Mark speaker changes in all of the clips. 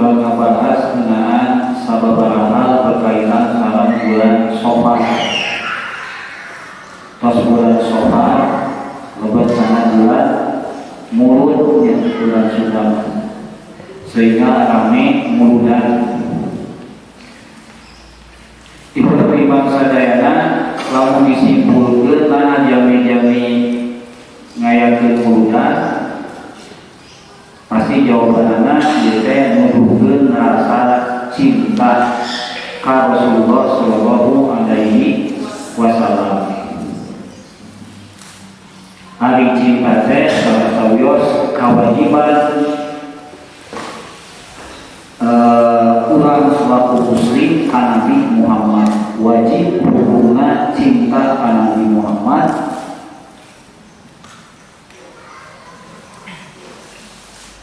Speaker 1: Mual ngabahas ngenaan sababaraha hal berkaitan salam bulan Safar. Tos bulan Safar lebat sana bulan Mulud yang bulan Sudan, sehingga rame muludan. Ibu beriman sadayana lamun disimpulkeun kana jami-jami ngayakeun muludan, pasti jawabanana ieu teh nuduhkeun rasa cinta ka Rasulullah sallallahu alaihi wasallam. Ari cinta teh sawios kawajiban urang selaku muslim ka Nabi Muhammad, wajib hubungan cinta ka Nabi Muhammad.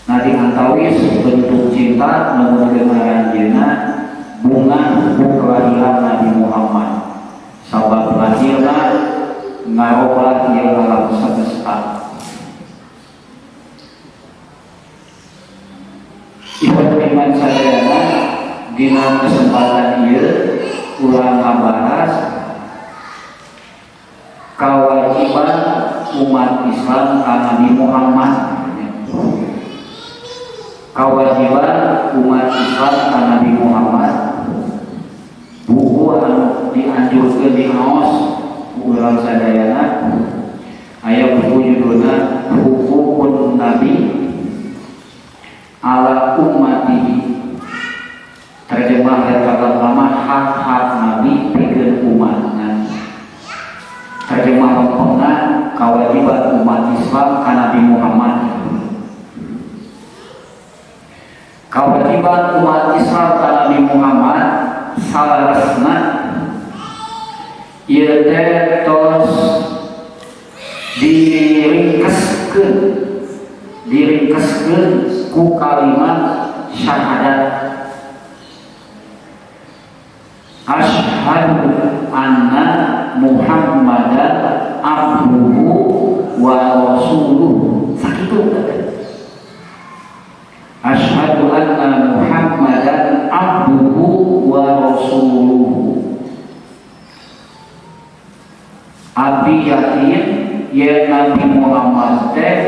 Speaker 1: Nadi antawis bentuk cinta namun kenaranjeuna bunga hubung kelahiran Nabi Muhammad, sabab lahirna ngarobah ieu alam semesta. Ibu iman sadayana dina kesempatan ieu urang ngabahas kewajiban umat Islam ka Nabi Muhammad. Kewajiban umat Islam ka Nabi Muhammad, buku anu dianjurkeun dinaos urang sadayana aya buku judulna Hukukun Nabi ala Ummatihi, terjemah dari kata lama hak-hak Nabi pikeun umatna. Terjemah lengkapna kewajiban umat Islam ka Nabi Muhammad. Kewajiban umat Islam ka Nabi Muhammad salasna ieu teh tos diringkeskeun ku kalimat syahadat asyhadu anna Muhammadan abduhu wa rasuluh. Sakitu asyhadu anna Muhammadan abduhu wa rasuluh. Abdi yakin ya Nabi Muhammad teh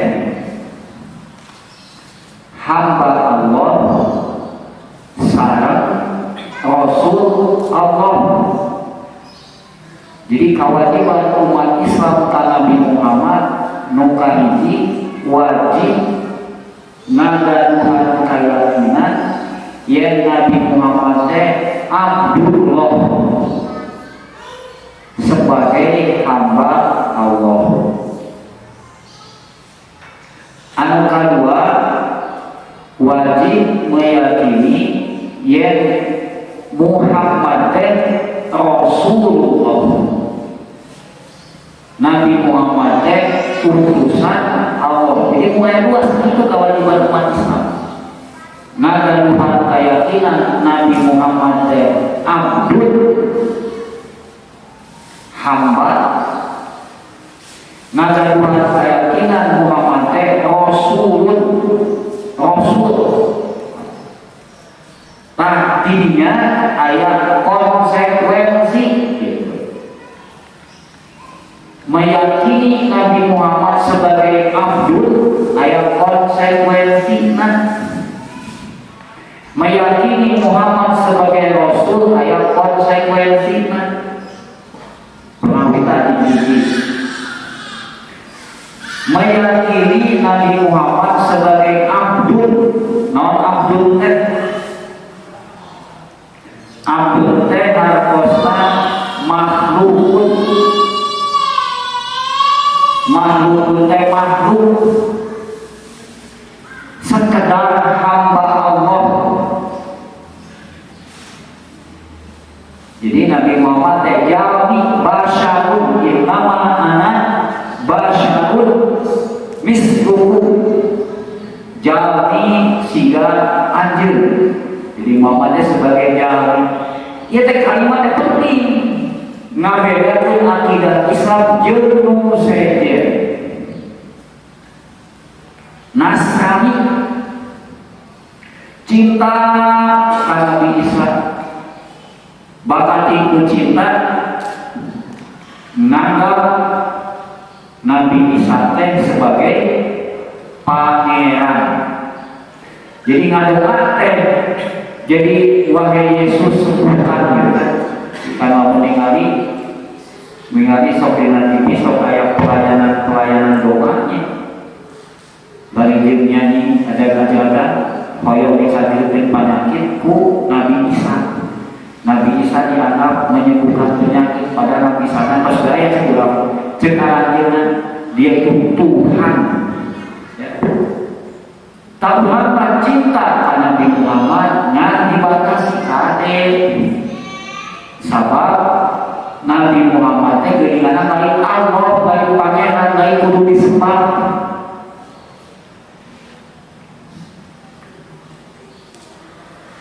Speaker 1: hamba Allah sareng Rasul Allah. Jadi kewajiban umat Islam ka Nabi Muhammad nu kahiji wajib ngadanuhan keyakinan yen Nabi Muhammad teh Abdullah sebagai hamba Allah. Anu kadua wajib meyakini yen Muhammad teh Rasulullah. Nabi Muhammad teh utusan Allah. Jadi mulai dua itu kewajiban umat Islam. Ngadanuhan keyakinan Nabi Muhammad teh Abdul hamba, ngadanuhan keyakinan Muhammad teh Rasul. Nah, dinya aya konsekuensi. Meyakini Nabi Muhammad sebagai Abdul aya konsekuensinya. Meyakini Muhammad sebagai Rasul aya konsekuensinya. Pernah kita dididik. Meyakini Nabi Muhammad sebagai Abdul, non Abdul teh. Abdul teh hartosna makhluk teh makhluk sekedar hamba Allah. Jadi Nabi Muhammad teh jalmi basyarun, nama anak basyarun misluhu, jalmi siga anjeun. Jadi Muhammad sebagai jalmi, ieu teh kalimat teh penting ngabedakeun akidah Islam jeung nu sejen. Nasrani cinta ka Nabi Isa, bakat ikut cinta nanggap Nabi Isa teh sebagai pangeran. Jadi ngadoa teh, jadi wahai Yesus sembuhkan gitu. Kalau mengali sok dina TV sok aya pelayanan doanya. Bari dia nyanyi ada kajadan hoyong disadikeun penyakit ku Nabi Isa. Nabi Isa dianggap menyembuhkan penyakit, pada Nabi Isa pas daya curang cekaranya dia itu Tuhan. Ya. Tuhan cinta karena Nabi Muhammad ngan dibatasi kade. Sabab Nabi Muhammad teh geuningan kali Allah kali pangeran kali kudu disembah.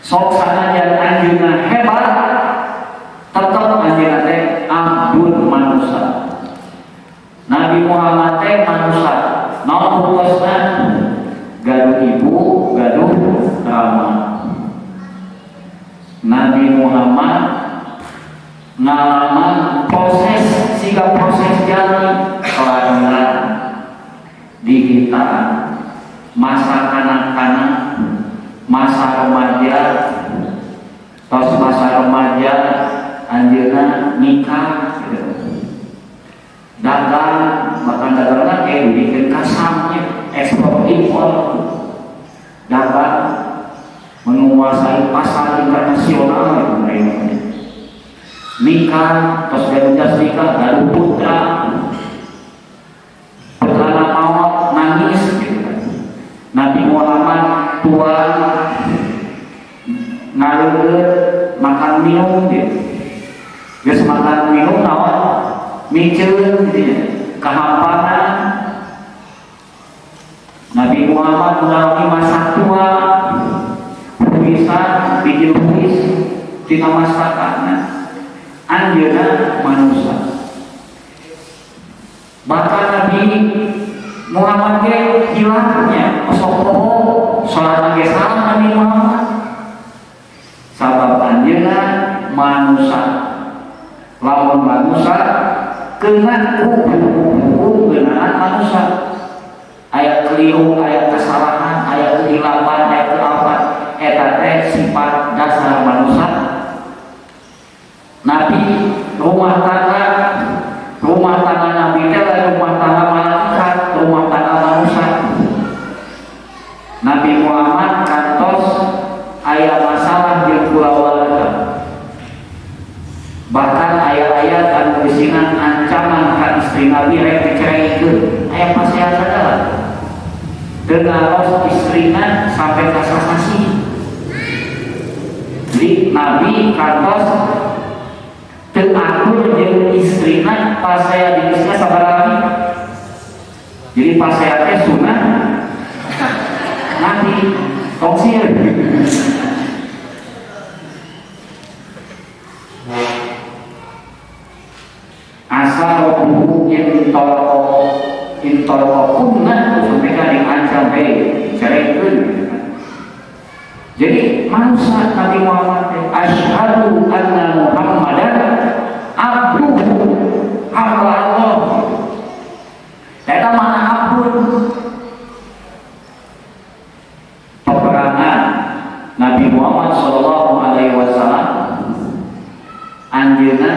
Speaker 1: Sok sanajan anjeunna hebat, tetep anjeunna teh abdul manusia. Nabi Muhammad teh manusia, naon tugasna? Gaduh ibu, gaduh drama. Nabi Muhammad ngalaman proses siga proses jali kelahiran, dihitaan, masa kanak-kanak, masa remaja, tos masa remaja anjeunna nikah gitu. Dagang, bahkan dagangan kayak bikin kasamnya, ekspor impor, dagang menguasai pasar internasional gitu. Nikah, tos gaduh nikah, gaduh putra maut nangis gitu. Nabi Muhammad tua ngaleureut makan minum gitu. Geus makan minum naon? Miceun gitu. Kahampanan. Nabi Muhammad mengalami masa tua, tulisan bikin tulis tina masakanna. Anjeunna manusia. Bahkan Nabi Muhammad ge hilangnya sok bohong, salat ge salah Nabi Muhammad. Sabab anjeunna manusia. Lamun manusia keunaan hukum keunaan manusia. Aya keliru, aya kesalahan, aya kehilapan, aya kealpan, eta teh sifat dasar manusia. Nabi rumah tangga Nabi teh rumah tangga malaikat, rumah tangga manusia. Nabi Muhammad kantos aya masalah jeung kulawarga. Bahkan ayat-ayat anu berisinan ancaman ka istri Nabi rek diceraykeun. Aya pasehan sadaya. Dengaros istrina sampai kasasasi. Jadi Nabi kantos teu atur jeung istrina pas saya di istrina sabaraha. Jadi pas saya teh sunah Nabi toksir. Asal buku yang intolok kunna sampai kali ancam ceraikeun. Jadi manusia Nabi Muhammad asyhadu anna Muhammadan abduhu hamba Allah. Eta mana abdun? Peperangan Nabi Muhammad sallallahu alaihi wasallam anjeunna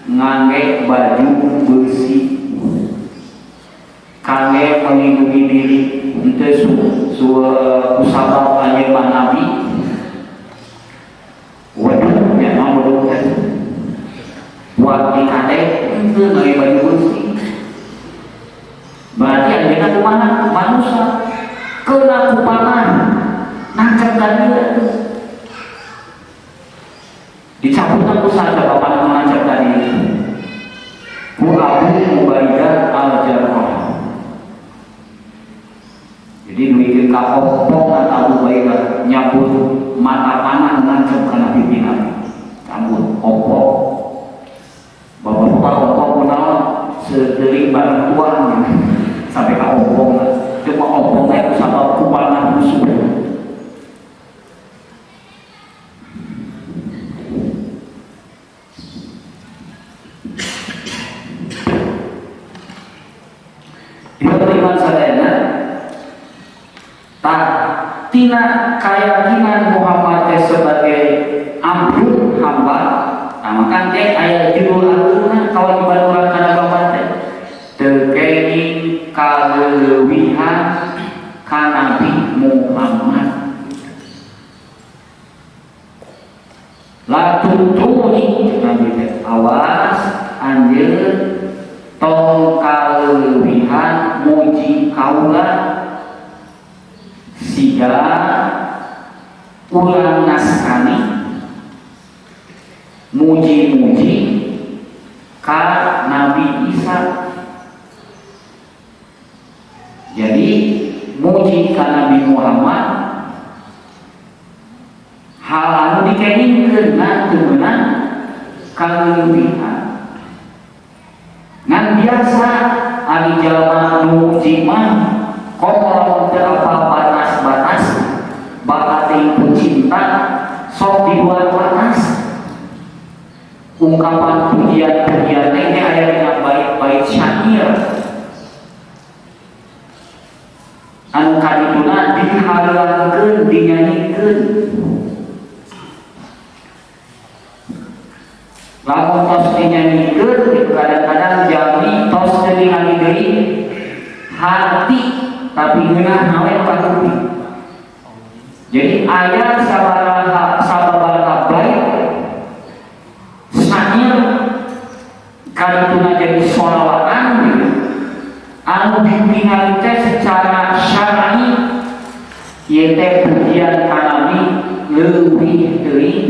Speaker 1: ngangge baju besi kangge melindungi diri henteu usabab anjeunna Nabi. Waduh nya waduh buat dikade henteu ngangge baju besi. Berarti anjeunna kumaha? Manusia keuna ku pangan nangkep ka dieu. Dicabutkan ku saja bapak mengancam tadi. Ku Abu Ubaidah al-Jarrah. Jadi duikeun ka opong Abu Ubaidah nyabut mata panah mengancam kana pimpinan. Cabut opong. Bapak-bapak opong kunaon sedeling barang tuan sampai ka opong. Cuma opong teh sabab ku panah musuh. tina keyakinan Muhammad sebagai Abdul hamba. Nah maka teh aya judul aluna kawan baruran kana Muhammad teh tekenging kaleuwihan ka Nabi Muhammad. La tutuni Nabi teh awas anjeun tong kaleuwihan muji kaula siga ulang naskani muji-muji ka Nabi Isa. Jadi muji ka Nabi Muhammad hal anu dikengingkeun na teu meunang kaleuwihan. Ngan biasa ari jalma nu muji mah komo teu apa batas-batas bakat teu cinta sok dibuat batas. Ungkapan pujian-pujian ini aya dina bait-bait syair anu kadituna dihalankeun dinyanyikeun. Lamun tos dinyanyikeun kadang-kadang jami tos teu ningali deui hati tapi ngeunah nawe kakupi. Jadi aya sababaraha bait syair kadituna jadi sholawatan anu ditingali teh secara syar'i ieu teh pujian ka Nabi leuwih teuing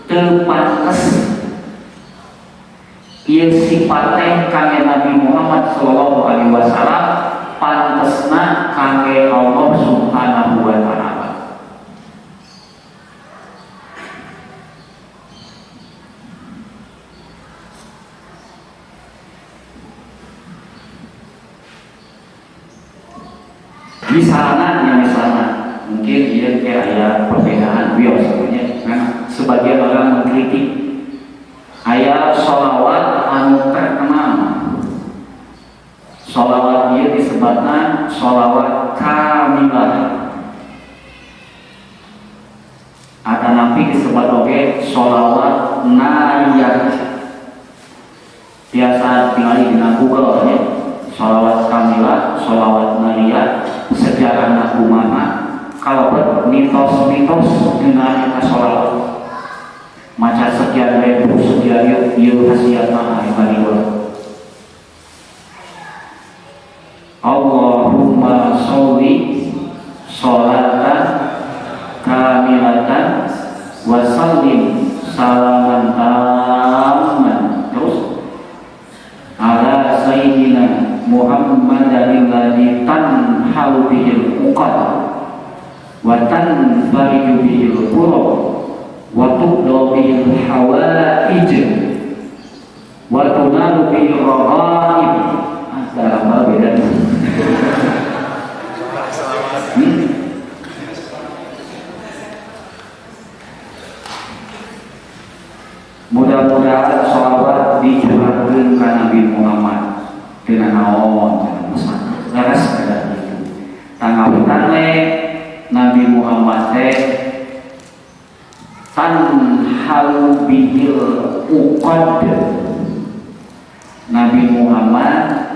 Speaker 1: teu pantes. Ieu sifat teh kangge Nabi Muhammad sallallahu alaihi wasallam pantesna kangge Allah Subhanahu wa taala. Misalnya mungkin dia kayak perbedaan bios sebenarnya. Nah, sebagian orang mengkritik aya sholawat anu terkenal. Sholawat dia disebutkan sholawat kamilah. Ada nabi disebut oke sholawat nayat. Biasa tinggal di Google ya. Sholawat kamilah, sholawat nayat. Sejarah naku mana kalau mitos-mitos dengan kita sholawat macam sekian ribu sekian yuk khasiat mah ibadillah. Allahumma sholli sholatan kamilatan wa sallim salaman tamman terus ala sayyidina Muhammadin alladzi tanhalu bihil uqad wa tanfariju bihil qulub wa tuqda bihil hawaij wa tunalu bihil raghaib. Antara apa bedanya? Mudah-mudahan sholawat dicurahkeun ka Nabi Muhammad dengan naon laras kada itu tanggapan we Nabi Muhammad teh tanhalu bihil uqad. Nabi Muhammad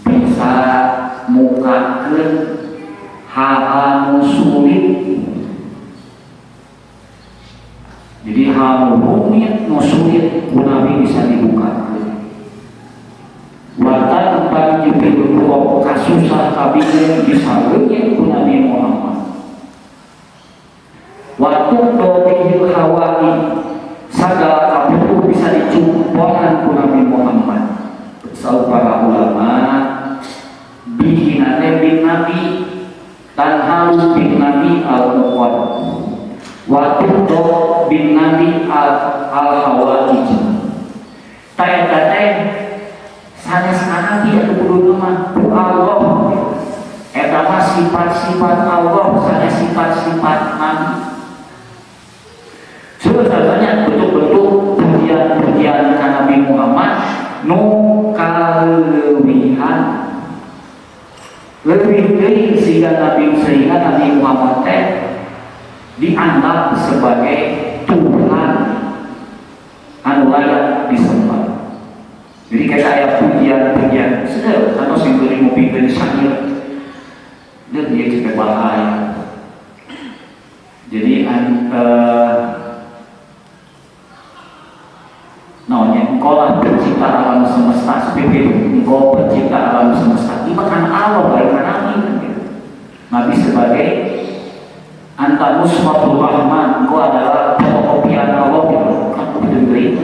Speaker 1: bisa mukakeun hal-hal sulit. Jadi hal rumit nu sulit Nabi bisa dibukakeun. Watan bagi berdoa kasusah kabinnya bisa lenyap ku Nabi Muhammad. Waktu doa hawai segala kabutuh bisa dicumpokan ku Nabi Muhammad. Sau para ulama bihinate bin Nabi dan halus bin Nabi al-Muqad. Waktu doa bin Nabi al-Hawai. Tanya-tanya sanes kana dia kudu mah Allah. Eta mah sifat-sifat Allah, sanes sifat-sifat Nabi. Sebenarnya betul-betul pujian-pujian ka Nabi Muhammad nu kaleuwihan. lebih dari sehingga Nabi Muhammad dianggap sebagai Tuhan anu layak disembah. Jadi kayak pujian-pujian sudah atau sembari ngopi dari sakit dan dia juga bahaya. Jadi engkau lah pencipta alam semesta, seperti engkau pencipta alam semesta. Ini makan Allah baik Nabi. Nabi sebagai anta musmatul rahman, engkau adalah fotokopian Allah gitu. Kan betul itu.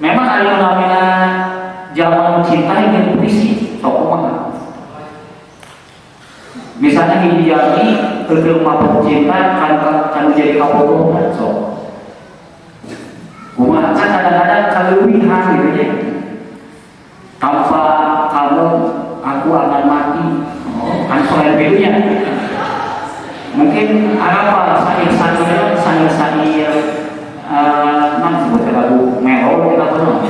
Speaker 1: Memang ada namanya zaman mencintai yang puisi, sokoman. Misalnya di Yami, rumah pencinta kan menjadi kabodohan, so. Rumah kan kadang-kadang kelebihan gitu ya. Tanpa kamu, aku akan mati. Oh, kan soal bedanya. Mungkin apa sanir mana sebutnya lagu Melo kita pernah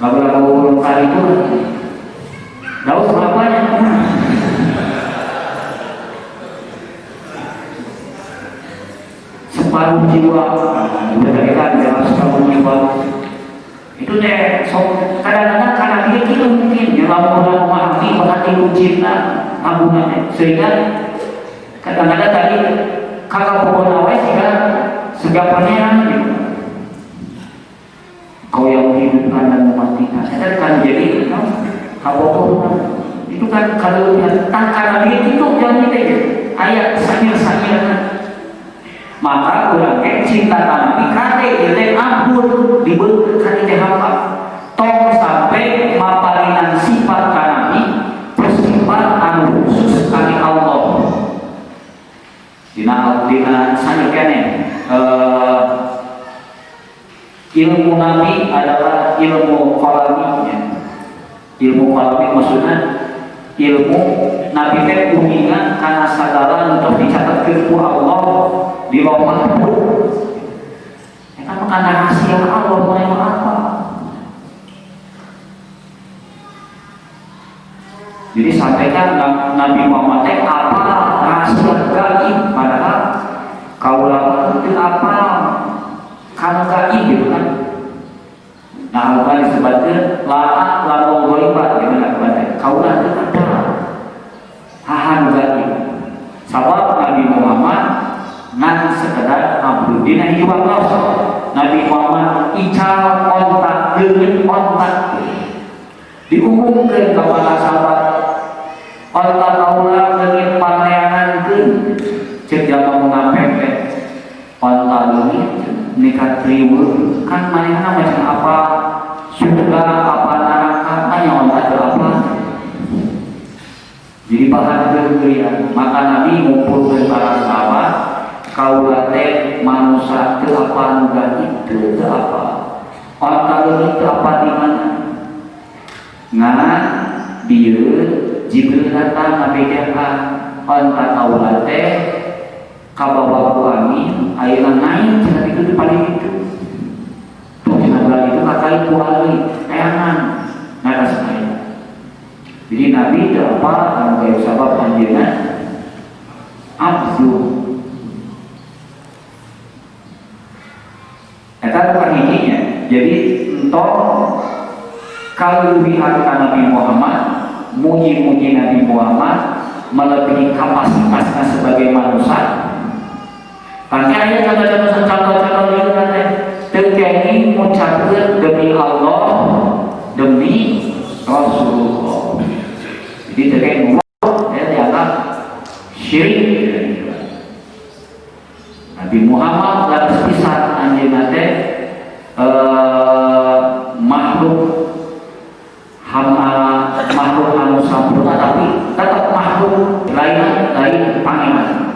Speaker 1: lagu-lagu kali itu daun berapanya separuh jiwa udah dari kan dalam separuh jiwa itu deh kadang-kadang karena dia itu mungkin dia lalu memahami berarti cinta tabungannya sehingga kadang-kadang tadi kakak pokoknya sehingga segapannya gitu. Kau yang menghidupkan dan mematikan itu kan jadi kabodohan itu kan kalau tak karena dia itu yang kita ayat samir-samir maka orang cinta Nabi kade jadi ampun diberi kade hamba tong sampai mapalinan sifat Nabi bersifat anu khusus kali Allah dina sanir kene ilmu Nabi adalah ilmu qalami ya. Ilmu qalami maksudnya ilmu Nabi teh uningan karena sadara untuk dicatat ke Allah di lauh mahfuz. Ya kan karena rahasia Allah mau apa? Jadi sampaikan Nabi Muhammad teh apa rahasia gaib padahal kaulah itu apa kamu gaib gitu kan. Nah bukan disebutkan lalu golibat gimana kepada kaulah itu ada hahan gaib. Sabab Nabi Muhammad nan sekedar abdudina hiwallah. Nabi Muhammad ical kontak dengan kontak diumumkan kepada sahabat kontak kaulah dengan panleangan cek jaman mengapek kontak ini nikah triwul kan mana macam apa surga apa neraka hanya kontak apa jadi bahan keberian. Maka Nabi ngumpulkan para sahabat kaulah teh manusia ke apa nuga itu ke apa kontak itu apa di mana ngan dia Jibril datang Nabi Jahat kontak kaulah teh kabawa kami ayeuna naik cenah itu paling itu tuh cenah itu kakali kuali eangan nada saya. Jadi Nabi itu apa anu kayak sabab anjeunna abdu eta bukan ininya. Jadi entok kaluwihan ka Nabi Muhammad muji-muji Nabi Muhammad melebihi kapasitasnya sebagai manusia. Pakai ayat contoh-contoh itu nanti terkini mengucapkan demi Allah demi Rasulullah. Jadi terkini ngomong dianggap syirik. Nabi Muhammad dalam sepisah anjing nanti makhluk makhluk anu sampurna tapi tetap makhluk lain pangeran.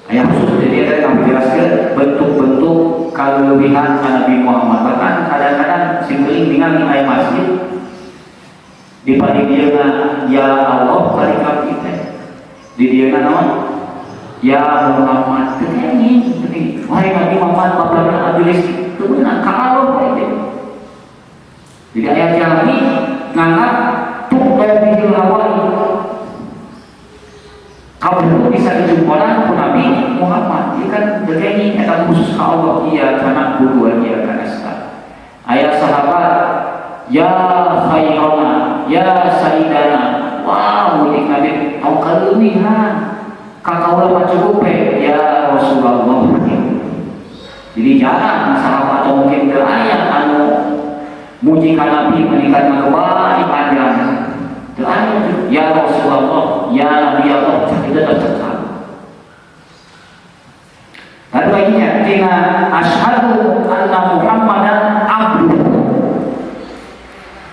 Speaker 1: Ayat khusus jadi ada yang menjelaskan bentuk-bentuk kelebihan Nabi Muhammad. Bahkan kadang-kadang simpeling dengan ayat masjid di padidiana ya Allah kalikat kita di diana non ya Muhammad ini wahai Nabi Muhammad bapak abilis itu benar kalau itu Jadi ayat jami nganggap tukar bihil hawai. Kalau itu bisa dijumpai pun Nabi Muhammad, dia kan begini kata khusus ke Allah, iya karena dua dia karena sekali. Ayat sahabat, ya khairana, ya sayyidana, wow, ini Nabi tahu kelebihan, kakak ulama cukup ya Rasulullah. Jadi jangan sahabat atau mungkin ke ayat anu mujikan Nabi meningkatkan kembali panjang. Ya Rasulullah, ya Nabi Allah, kita tercekal. Lalu lainnya, dengan asyhadu anna Muhammadan abduh.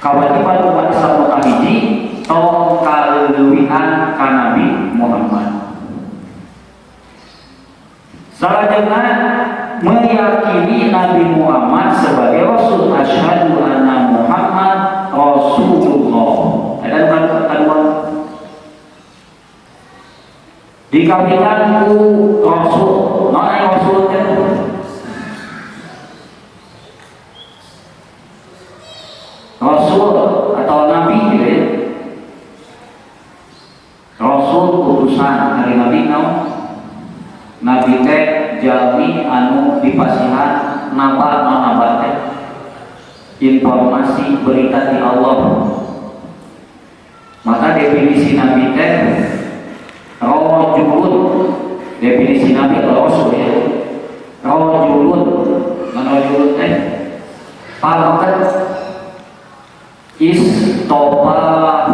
Speaker 1: Kawajiban umat Islam mutahidi tong kaleuwihan ka Nabi Muhammad. Salajengna meyakini Nabi Muhammad sebagai Rasul, asyhadu anna Muhammad Rasulullah. Dan kedua dikawinkan ku Rasul, mana Rasul itu? Rasul atau Nabi gitu ya. Rasul utusan dari Nabi Nabi teh jalmi anu dipasihan naba teh informasi berita di Allah. Maka definisi Nabi teh rajulun, definisi Nabi atau Rasul ya, rajulun, rajulun teh pangkat istofahullah,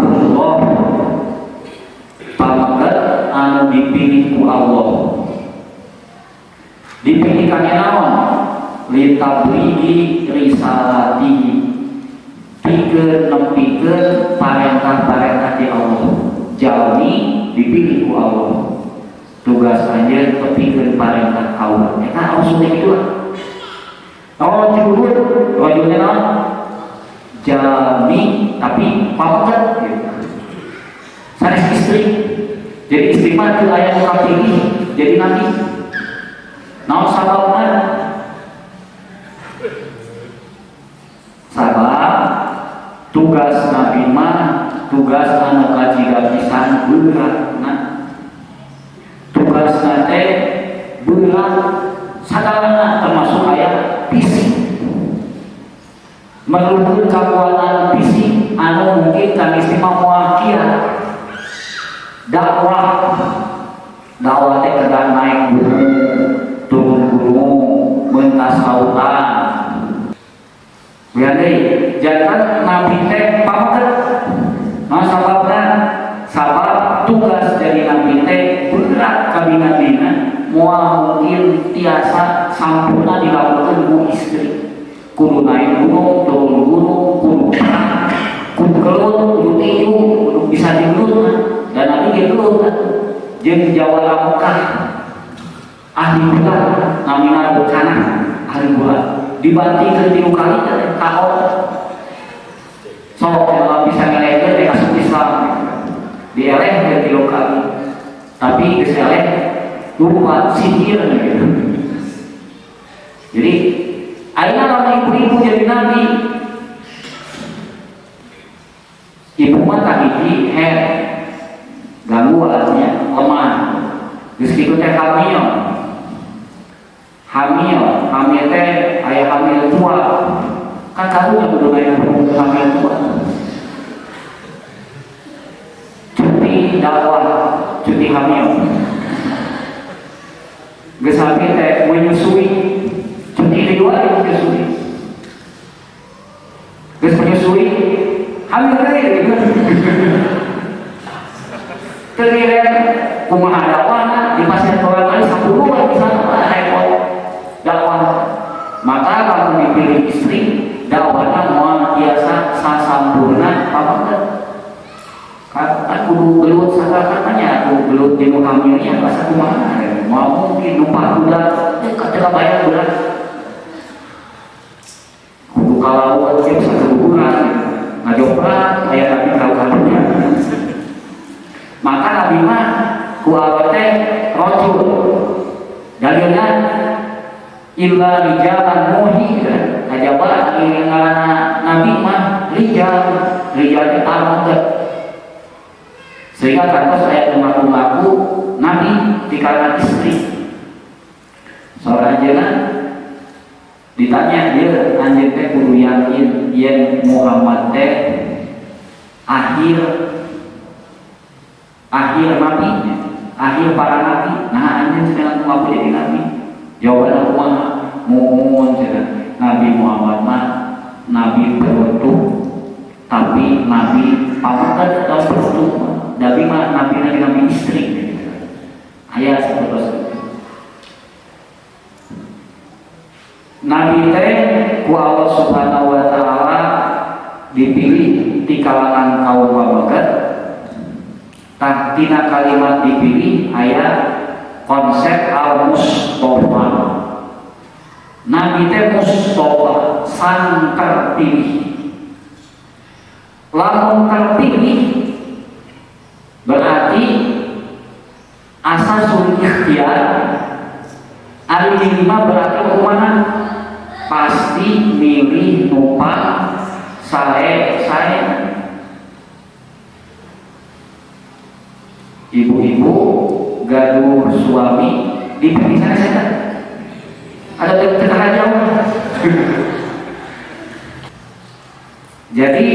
Speaker 1: pangkat anu dipilih ku Allah. Dipilihkannya naon? Litabligi risalatihi, pikeun nempikeun parentah-parentah di Allah. Jalmi dipilih ku Allah. Tugas aja tepikeun parentah Allah. Eta usulnya itu. Rajulnya naon? Jalmi tapi pangkat gitu. Sanes istri. Jadi istri mah teu aya nu kapilih jadi nabi. Naon sababna? Sabab tugas Nabi mah tugas anu kajiga pisan berat, nah tugas nate berat sagalana termasuk aya fisik, menuntut kekuatan fisik anu mungkin kami istimewa mewakil dakwah teh kedah naik gunung turun gunung mentas lautan. Jadi jangan Nabi teh pangkat. Nah sababna sabab tugas dari Nabi teh berat ka binadina moal mungkin tiasa sampurna dilakukan ku istri. Kudu naik gunung, turun gunung, kudu perang, kudu kelut, kudu tinju, kudu bisa digelut dan Nabi gelut jeung jawara Mekah ahli bulan namina bekana ahli bulan dibantingkeun 3 kali kaot sok kalau bisa ngelehkeun teh masuk Islam dieleh 3 kali tapi geus eleh lupa sihir gitu. Jadi ayeuna lamun ibu-ibu jadi nabi ibu mah kahiji gangguannya lemah geus kitu teh hamil teh aya hamil tua kan karunya kudu aya hamil tua cuti dakwah cuti hamil geus hamil teh menyusui cuti kedua menyusui geus menyusui hamil teh gitu keliren kumaha dakwahna di pasien orang kali 10 di sana repot dakwah. Maka kalau dipilih istri dakwahna moal biasa sasampurna pangkat. Kan kudu gelut sagala-galanya, kudu gelut di hamilnya basa kumaha mau mungkin numpak kuda teu bayar berat. Kudu kalauan ge bisa kebuburan ngajoprak aya tapi kalauannya. Maka Nabi mah ku awal teh rajul dalilna illa rijalan muhi kajaba ngaranna Nabi mah sehingga kata saya mengaku-ngaku nabi di kalangan istri. Soalnya jangan ditanya dia anjir teh kudu yakin yen Muhammad teh akhir nabi, akhir para nabi. Nah anjir sedang mengaku jadi nabi. Jawaban aku mah mohon cenah Nabi Muhammad mah nabi penutup, tapi nabi pamakan atau penutup. Nabi mah nabi istri. Ayah seperti Nabi teh ku Allah Subhanahu wa taala dipilih di kalangan kaum pamakan. Tah tina kalimat dipilih aya konsep al-Mustafa. Nabi teh Mustafa, sang terpilih. Lamun terpilih berarti asasul ikhtiar. Ari lima berarti kemana? Pasti milih numpang saya. Ibu-ibu gaduh suami dipilih saya. Ada tengah jauh. Jadi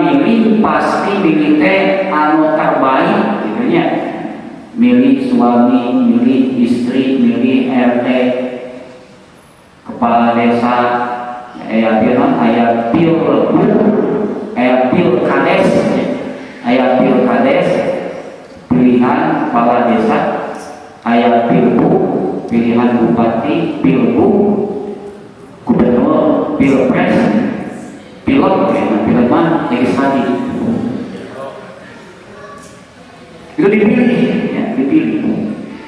Speaker 1: milih pasti milih teh anu terbaik gitu nya. Milih suami, milih istri, milih RT, kepala desa, aya pilkades, pilihan kepala desa, aya pilbu, pilihan bupati, pilbu, gubernur, pilpres, pilot mah legislatif. Itu dipilih.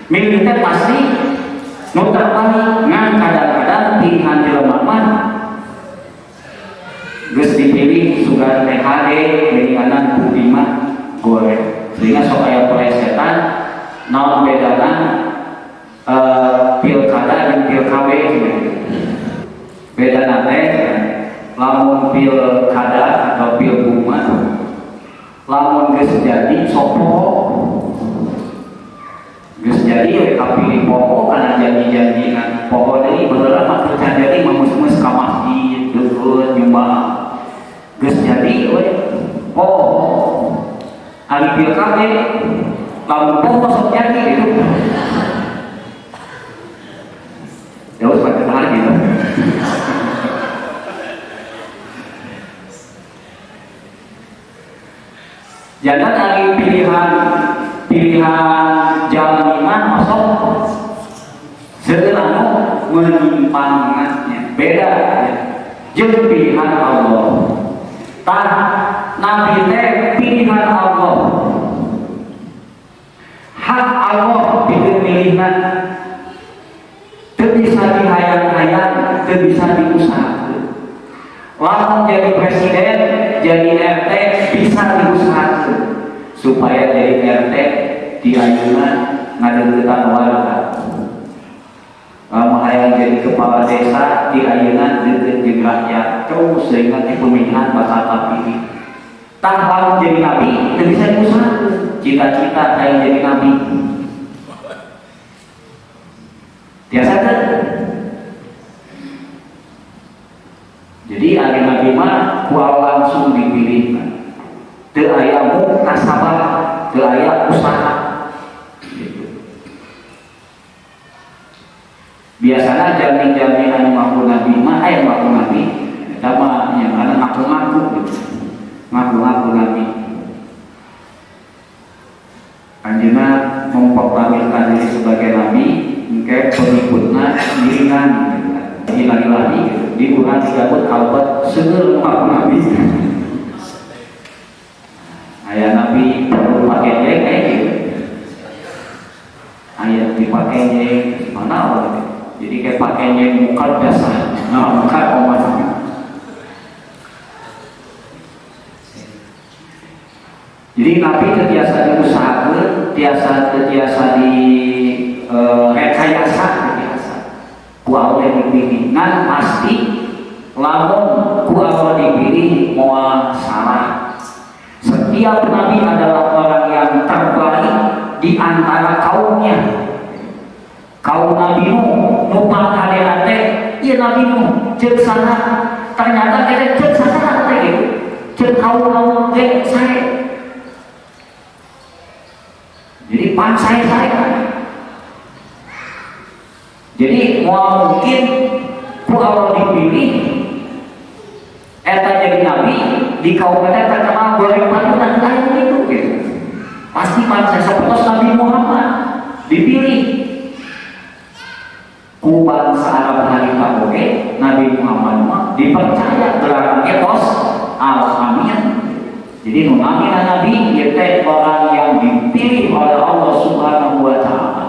Speaker 1: Militer pasti nu terbaik. Ngan kadang-kadang pilihan jelema mah geus dipilih sugan THD pilihanan bukti mah goreng. Sehingga sok aya plesetan naon bedana pilkada jeung pilkab gitu. Bedana teh lamun pilkada atau pilgub mah lamun geus jadi sopo geus jadi kapilih pokok karena janji-janjian pokok deui beneran mah kerja jadi memes-mes ka masjid deukeut nyumbang geus jadi we ari pilkab lamun pokok sok jadi gitu jauh sampai hari gitu. Jangan lagi pilihan jam 5 masuk segera menyimpangnya beda ya. Jeung pilihan Allah. Tah nabi teh pilihan Allah. Hak Allah dipilihna. Teu bisa dihayang-hayang, teu bisa diusahakeun. Lamun jadi presiden, jadi RT bisa diusahakeun supaya jadi RT di ayeuna ngadeuketan warga. Lamun hayang jadi kepala desa di ayeuna deukeut jeung rakyat terus sehingga di pemilihan bakal kapilih. Tah lamun jadi nabi teu bisa diusahakeun. Cita-cita hayang jadi nabi. Biasa kan? Jadi ari nabi mah kual langsung dipilih. Teu aya muktasabah, teu aya usaha. Biasana jami-jami anu ngaku nabi mah aya ngaku nabi. Eta mah yang ada ngaku-ngaku gitu. Ngaku-ngaku nabi. Anjeunna memproklamirkan diri sebagai nabi, engke pengikutna ngiringan lagi di Quran disebut kalbat seger ngaku nabi. Ayah nabi perlu pakai jeng gitu. Ayah dipakai jeng mana orang? Jadi kayak pakai jeng muka dasar. Nah muka omas. Jadi nabi terbiasa diusahakan, terbiasa di rekayasa. Ku Allah dipilih, nan pasti lamun ku Allah dipilih moal salah. Setiap setiap nabi adalah orang yang terbaik di antara kaumnya. Kaum Nabi Nuh, numpang haderan teh, ieu Nabi Nuh ceuk sana, ternyata kita ceuk sana teh gitu. Ceuk kaum ge sae. Jadi pansai saya. Jadi mau mungkin ku Allah dipilih eta jadi nabi di kaum eta terkenal goreng panutan lain gitu. Pasti pansai sapertos Nabi Muhammad dipilih. Ku bangsa Arab harita oge Nabi Muhammad dipercaya gelar etos al-amin. Jadi namina nabi ieu teh orang yang dipilih oleh Allah Subhanahu wa taala.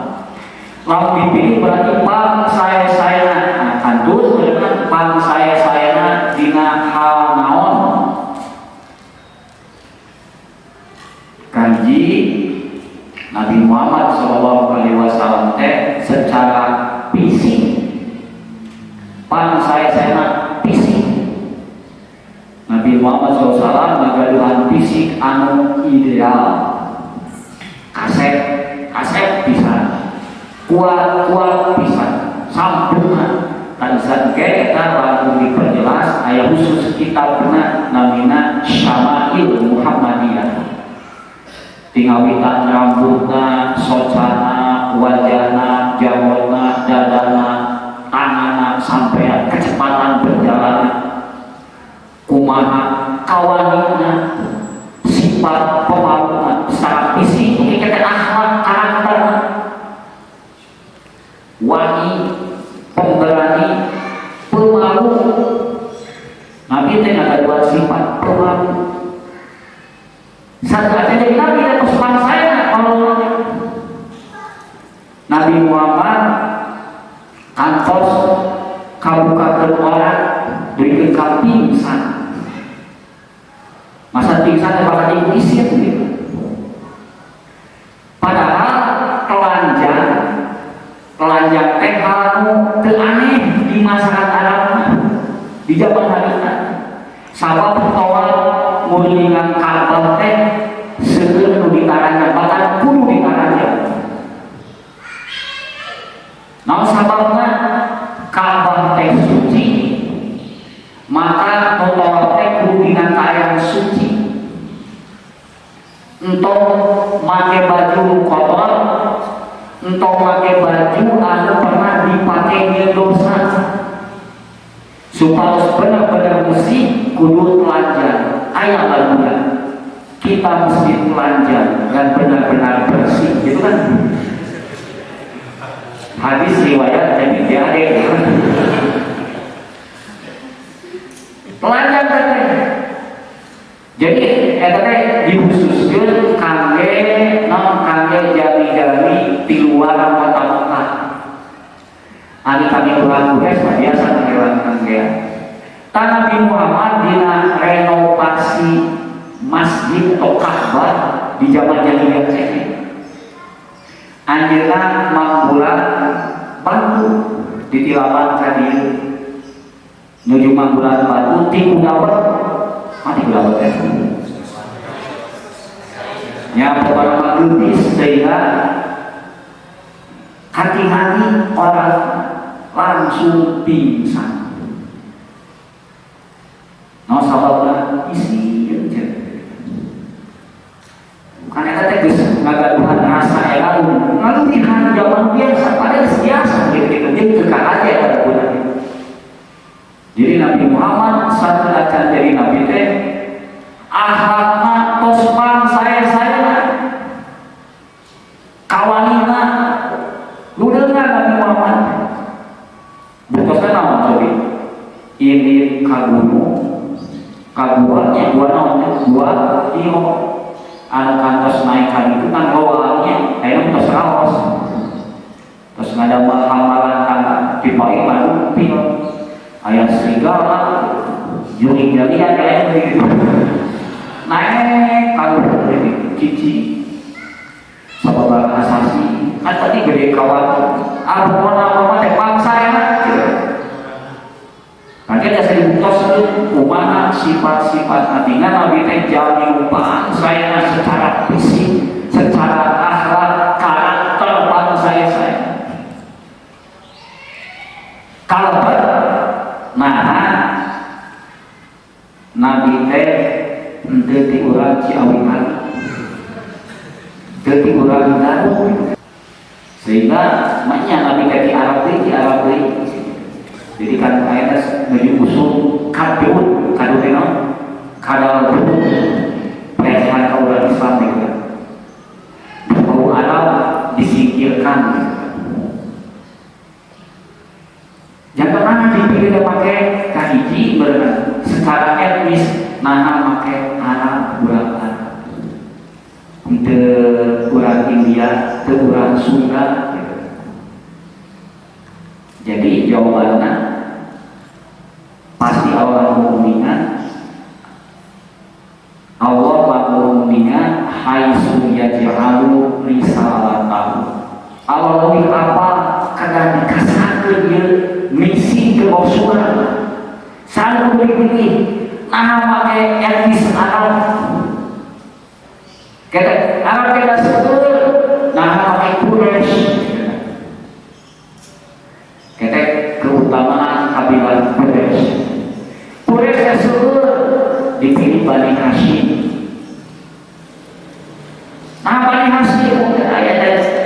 Speaker 1: Lamun dipilih berarti saya kantun beunang saya dina hal naon. Kanji Nabi Muhammad sallallahu alaihi wasallam teh secara fisik saya fisik Nabi Muhammad SAW ngagaduhan fisik anu ideal, kaset bisa kuat bisa sampurna tadisan kita baru diperjelas ayat khusus kitabna namina Syama'il Muhammadiyah tingawitan rambutna, socana, wajahna, jawabna, dadana, tanganna, sampai kecepatan berjalan kumaha kawanina, sifat pemalunya secara fisik, kita akhlak karakter wani, pemberani, pemalu. Nabi teh ada dua sifat pemalu. Satu aja jadi nabi dan pesukan saya kalau Nabi Muhammad kantos kabukakeun orang berikan ka pingsan. Masa pingsan bakal diisir gitu. Padahal telanjang teh hal teu aneh di masyarakat Arab di zaman harita. Sabab tawal mulingan Ka'bah teh seueur nu ditaranya bahkan kudu ditaranya. Naon sababna Ka'bah teh suci, maka nu tawaf teh kudu dina tayang suci. Entok make baju kotor, entok make baju anu pernah dipake nyeun dosa. Supaya benar-benar mesti kudu telanjang. Ayat lagunya kita mesti telanjang dan benar-benar bersih, gitu kan? Hadis riwayat dan dia ada telanjang teh. Jadi eta teh dikhususkeun kangge jami-jami di luar kota Mekah. Ani kami ulang biasa kangge Nabi Muhammad dina renovasi masjid atau Ka'bah di zaman jahiliyah teh. Anjeunna mangbulan batu ditilapan ka dieu. Nuju mangbulan batu ti kudawet mati kudawet teh. Nya pokona mageutis sehingga hati-hati orang langsung pingsan. No sababna isi aja. Bukan eta teh geus ngagaduhan rasa elaun. Ngaludihan zaman biasa padahal biasa gitu jeung teu aja pada bulan. Jadi Nabi Muhammad saat jadi nabi teh akhlakna tos saya kawanina ludeungan Nabi Muhammad. Bukosna naon cobi? Ini kagunung kaduanya dua iyo anu kantos naik kali itu kan loalnya ayeuna tos raos terus ngadamel hamalan kana dipae manu pil aya serigala juring jalian aya gitu naik kalau cici sabab asasi kan tadi gede kawan arupona teh bangsa ya Makanya saya dibutoskan kumaha sifat-sifat Nabi. Nabi teh jalmi lupaan saya secara fisik, secara akhlak, karakter pada saya. Kalber, nah Nabi teh henteu ti urang Ciawi kali, teu ti urang Garut, sehingga maknya Nabi teh di Arab deui. Jadi kan ayatnya menuju usul kadun kadal perehan orang Islam itu bau Arab disingkirkan. Yang pernah dipilih pakai kahiji berenang secara etnis nah pakai Arab bulan Arab untuk orang India, untuk orang Sunda. Jadi jawabannya pasti Allah mengumumkan haitsu yaj'alu risalatahu. Allah lebih apa kadang dikasakeun ieu misi kerasulan. Sanu pilih nah make etnis Arab. Kata Arab kita sebut nah make Quraisy. Kata keutamaan kabilah Quraisy. Quraisy tersebut dipilih Bani Hashim. Nah Bani Hashim ayat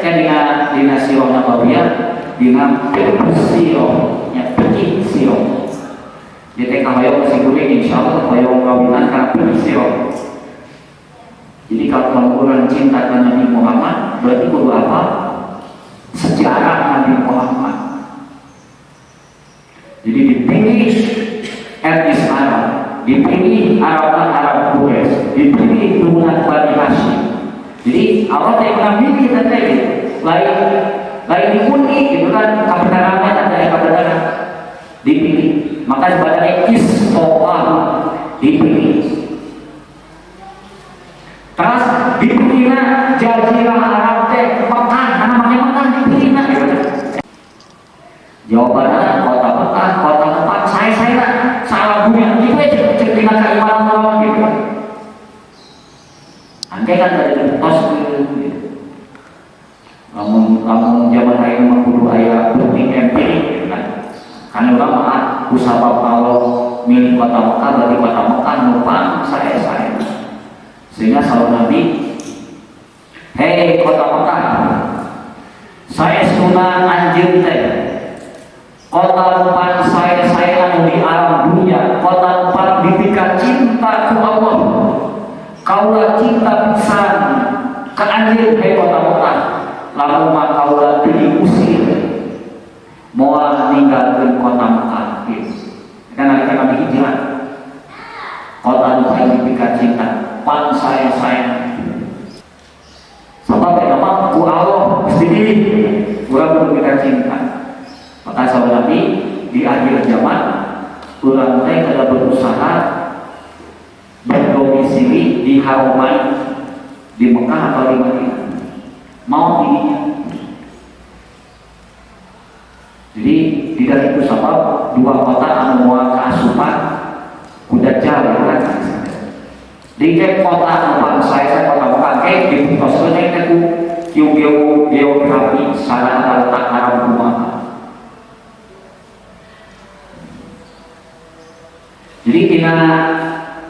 Speaker 1: yang dina sirah Nabawiyah dina sirah nya peki sirah. Jadi kalau masih boleh insyaallah kalau kawinan kana peki sirah. Jadi kalau orang cinta dengan Nabi Muhammad berarti kudu apa? Sejarah Nabi Muhammad. Jadi dipilih etnis Arab, dipilih Arab Quraisy, dipilih turunan Bani Hashim. Jadi Allah yang mengambil kita tadi, lain diundi, gitu kan? Kebenaran ada kebenaran dipilih. Maka sebenarnya istofah dipilih. Terus dipilihnya Jazirah Arab teh Mekah, namanya Mekah dipilihnya. Jawabannya kota Mekah, saya salah dunia kita cerita keimanan Allah gitu. Angke kan dari tos gitu. Namun zaman hari ini kudu aya bukti empirik gitu kan. Kan orang kusabab Allah milih kota Mekah berarti kota Mekah nupang saya. Sehingga selalu Nabi, hei kota Mekah, saya sunah anjir teh. Kota depan saya anu di alam dunia, kota depan dipikat cinta ku Allah. Kaulah cinta pisan ke anjir hei kota Mekah. Lalu mah kaulah diusir, moal ninggalkeun kota Mekah. Kan ada kami hijrah. Kota depan dipikat cinta. Pan saya sebab nama ku Allah sendiri kurang kita cinta. Maka sahabat Nabi di akhir zaman orang teh kada berusaha berdomisili di Haramain di Mekah atau di Madinah mau tingginya. Jadi tidak itu sebab dua kota anu moal kaasupan kuda jauh kan. Di kota depan saya kota Mekah di pusat itu geografi salah letak haram rumah. Jadi dina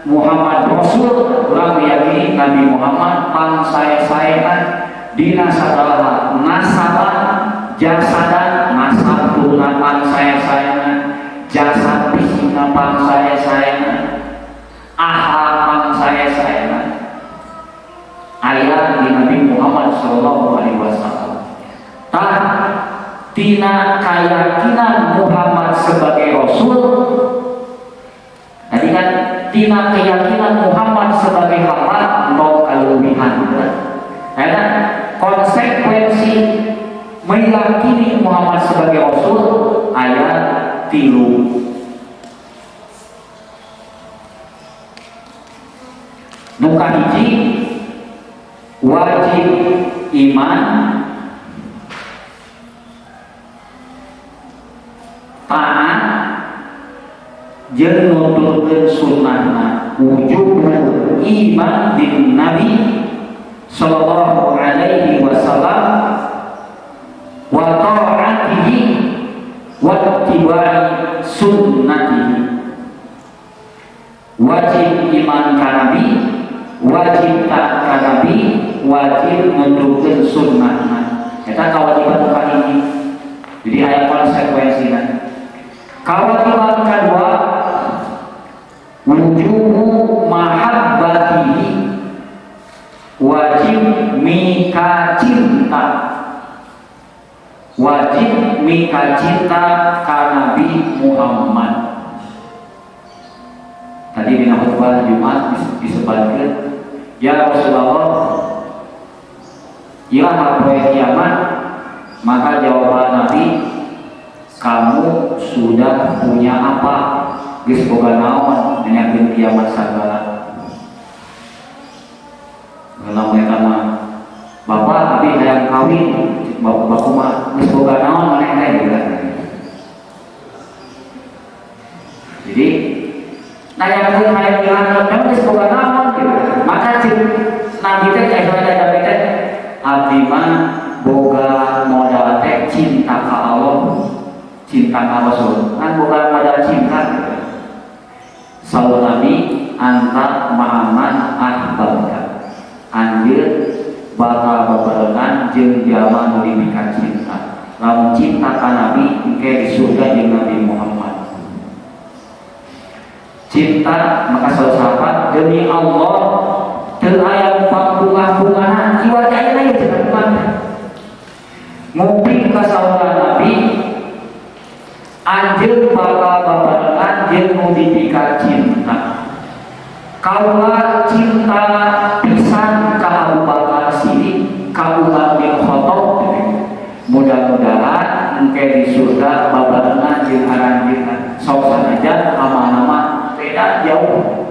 Speaker 1: Muhammad Rasul orang meyakini Nabi Muhammad pan saya dina sadaya nasabah jasadan nasab turunan pan saya jasad fisikna pan saya akhlak saya ayat di Nabi Muhammad Sallallahu Alaihi Wasallam. Tina keyakinan Muhammad sebagai Rasul. Tadi kan tina keyakinan Muhammad sebagai hamba no kelebihan. Karena konsekuensi meyakini Muhammad sebagai Rasul ayat 3. Nuka hiji wajib iman taat jeung nuturkeun sunnahna wujub iman bin Nabi sallallahu alaihi wasallam wa ta'atihi wa ittiba'i sunnatihi. Wajib iman ka Nabi, wajib taat ka Nabi, wajib nuturkeun sunnahna. Eta kewajiban kali ini. Jadi aya konsekuensina. Kewajiban kedua wujubu mahabbatihi, wajib mika cinta, wajib mika cinta ka Nabi Muhammad. Tadi di khutbah Jumat disebutkan, ya Rasulullah, ila poe kiamat, maka jawaban Nabi, kamu sudah punya apa? Geus boga naon nanyakeun kiamat sagala. Kalau mereka mah, bapak tapi hayang kawin, bapak mah geus boga naon maneh teh gitu. Jadi nanyakeun hayang dilanjut, kamu geus boga naon gitu. Maka Nabi teh kayak teh abdi mah boga modal teh cinta ka Allah, cinta ka Rasul. Kan boga modal cinta. Saur Nabi anta Muhammad ahbabka. Anjeun bakal bebarengan jeung jalma nu dibika cinta. Lamun cinta ka Nabi engke di surga jeung Nabi Muhammad. Cinta maka sahabat demi Allah teu aya bunga-bungahan jiwa ayeuna ieu cenah mana. Ngopi ka saura Nabi anjeun bakal babarengan jeung nu dibika cinta. Kaula cinta pisan ka Abu Bakar Siddiq, ka Umar bin Khattab. Mudah-mudahan engke di surga babarengan jeung aranjeunna. Sok sanajan ama-ama beda jauh.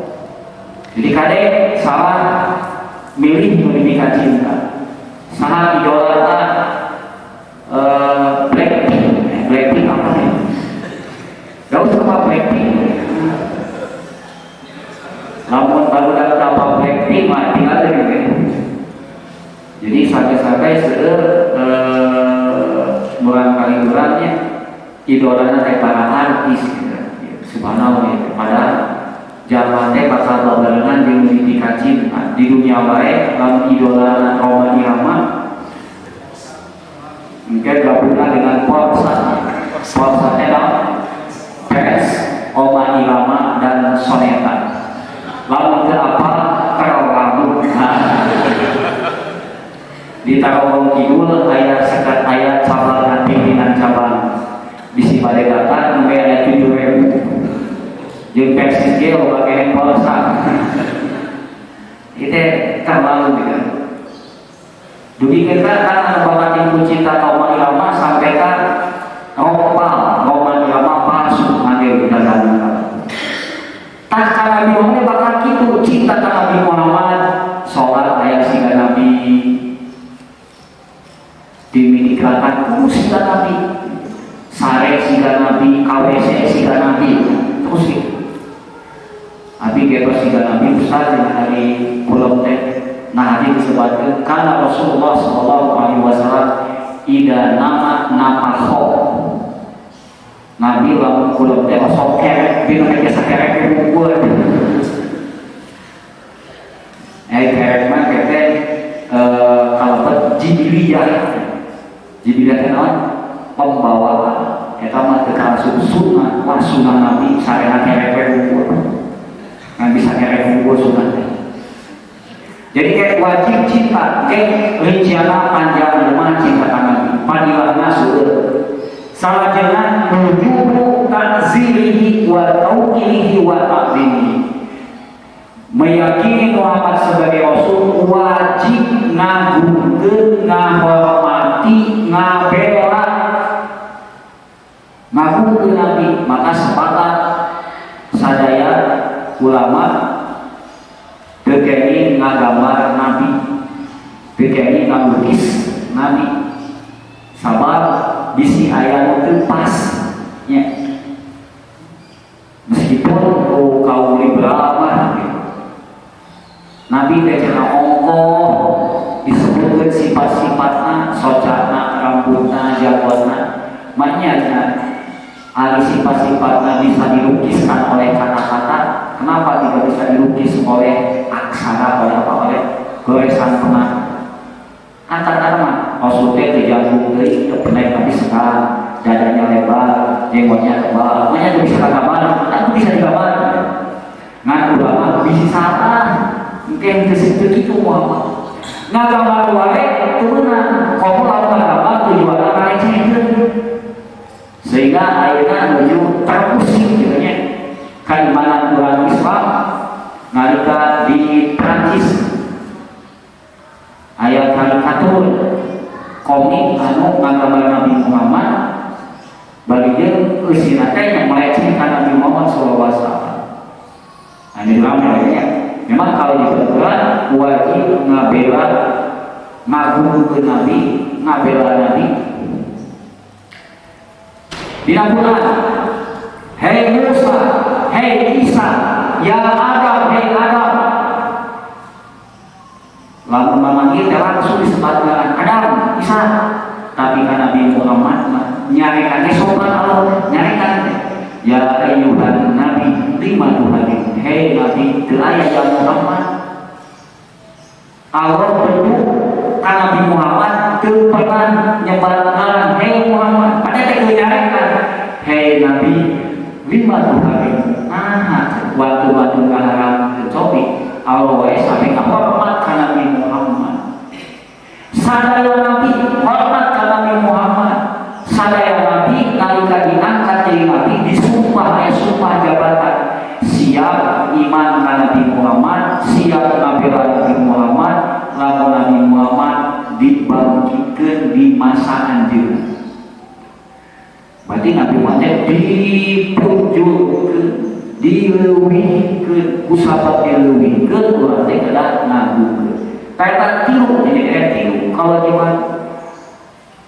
Speaker 1: Jadi kade salah milih mendidikan cinta. Salah idolata Blackpink apa nih? Gak usah apa Blackpink. Namun baru ada apa Blackpink mah tinggal gitu. Jadi sampai-sampai murang kali murangnya idolanya kayak para artis gitu. Subhanallah gitu. Padahal jalan teh bakal babarengan jeung mendidikan cinta di dunia bae lamun idola Roma Irama mungkin gabungan dengan Polsa teh PS Oma Irama dan Soneta lamun teu apa terlalu di Tarogong Kidul aya sekat aya cabang pimpinan cabang di Sipadegatan mungkin ada 7.000 jeung Persis ge loba kene Polsa. Itu terlalu gitu. Dugi kita kan anu bakal cinta Roma Irama sampai ka Roma Irama palsu ngage dagang. Tah ka Nabi Muhammad bakal kitu cinta ka Nabi Muhammad, salat aya siga Nabi. Dimilikakan terus siga Nabi. Sare siga Nabi, KWC siga Nabi. Terus gitu. Abi ketos siga Nabi besar dengan hari pulau teh. Nah hadis disebutkan karena Rasulullah sallallahu alaihi wasallam ida nama napakho. Nabi lamun pulau teh sok kerek, dina biasa kerek bubur. Kerek mah kete kalebet jibiliyah. Jibiliyah teh naon? Pembawaan. Eta mah teu kaasup sunnah, wah sunnah Nabi sareng kerek bubur. Yang bisa kerek bubur sunnah. Jadi kayak wajib cinta, kayak rinciana panjang rumah cinta Nabi. Padilahna seueur. Salajengna wujubu ta'zirihi wa tauqirihi wa ta'zimihi. Meyakini Muhammad sebagai Rasul wajib ngagungkeun, ngahormati, ngabela, ngagungkeun Nabi. Maka sepakat sadaya ulama tekeni ngagambar Nabi, tekeni ngalukis Nabi. Sabar bisi aya nu teu pas nya. Meskipun kaum liberal mah gitu. Nabi teh cenah ongkoh disebutkeun sifat-sifatna, socana, rambutna, jabotna, maknya ali sifat-sifatna bisa dilukiskan oleh kata-kata. Kenapa tidak bisa dilukis oleh aksara, oleh goresan penat? Kata-kata mah maksudnya terjangkau dari kepenaik tapi sekarang dadanya lebar, jenggotnya tebal, makanya itu bisa gambar, itu bisa digambar. Ngan ulama bisa salah, mungkin begitu Muhammad. Nah gambar wae itu benar, kamu lawan gambar tujuannya melecehkan, sehingga akhirnya menuju terpusing gitu nya. Kan mana orang Islam nalika di Prancis ayat karikatur komik anu nggambar Nabi Muhammad bagi dia usina teh yang melecehkan Nabi Muhammad SAW. Nah, ini ramai. Memang kalau di Quran wajib ngabela ngagungkeun Nabi, ngabela Nabi. Dina Quran, hei Musa, hei Isa, ya Adam, hei Adam. Lalu memanggil langsung disebutkan Adam, Isa. Tapi kan Nabi Muhammad nyarikan sopan Allah, nyarikan ya ayuhan Nabi lima Tuhan, hei Nabi teraya ya Muhammad. Allah perlu kan Nabi Muhammad pernah nyebarkan hei Muhammad, pada teh nyarikan hei Nabi lima Tuhan. Nah waktu kaharam topik Allah wae sampai hormat ka Nabi Muhammad. Sadaya Nabi hormat ka Nabi Muhammad. Sadaya Nabi nalika diangkat jadi Nabi disumpah sumpah jabatan. Siap iman ka Nabi Muhammad, siap ngabela Nabi Muhammad, lamun Nabi Muhammad dibangkitkeun di masa anjeun. Berarti Nabi Muhammad dipujulkeun, dileuwihkeun, kusabab dileuwihkeun urang teh kedah ngagukeun. Kata tilu jadi tilu kalau iman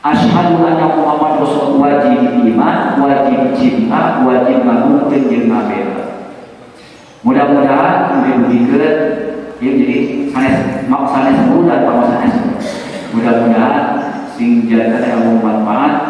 Speaker 1: asyhadu anna Muhammad Rasul wajib iman, wajib cinta, wajib ngagukeun jeung ngabela. Mudah-mudahan dibuktikan ya, jadi sanes bulan pamosanes. Mudah-mudahan sing jaga ilmu manfaat